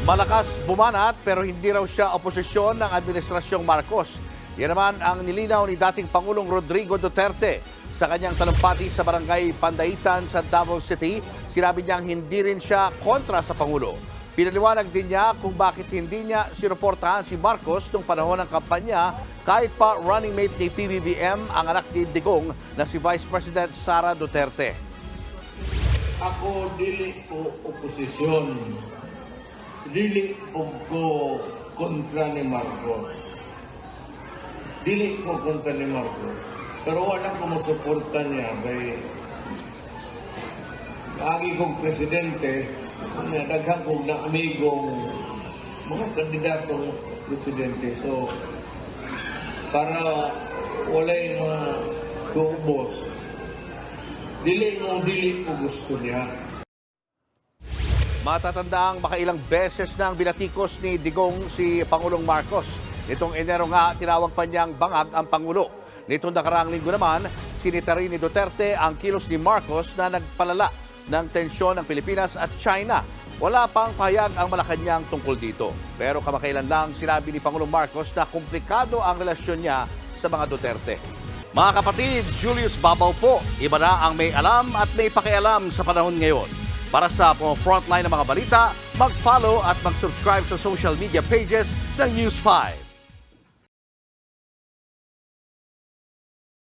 Malakas bumanat pero hindi raw siya oposisyon ng Administrasyong Marcos. Yan naman ang nilinaw ni dating Pangulong Rodrigo Duterte sa kanyang talumpati sa Barangay Pandaitan sa Davao City. Sinabi niyang hindi rin siya kontra sa Pangulo. Pinaliwanag din niya kung bakit hindi niya sinuportahan si Marcos nung panahon ng kampanya kahit pa running mate ni PBBM ang anak ni Digong na si Vice President Sara Duterte. Ako dili ko oposisyon. Dili ko kontra ni Marcos. Dili ko kontra ni Marcos. Pero wala ko masuporta niya kay agi kong presidente, daghang kong na amigong mga kandidatong presidente. So, para walay mga kuubos, dili ko gusto niya. Matatandaang makailang beses nang binatikos ni Digong si Pangulong Marcos. Nitong Enero nga, tinawag pa niyang bangag ang Pangulo. Nitong nakaraang linggo naman, sinita rin ni Duterte ang kilos ni Marcos na nagpalala ng tensyon ng Pilipinas at China. Wala pang pahayag ang Malacanang tungkol dito. Pero kamakailan lang sinabi ni Pangulong Marcos na komplikado ang relasyon niya sa mga Duterte. Mga kapatid, Julius Babaw po. Iba na ang may alam at may pakialam sa panahon ngayon. Para sa frontline ng mga balita, mag-follow at mag-subscribe sa social media pages ng News 5.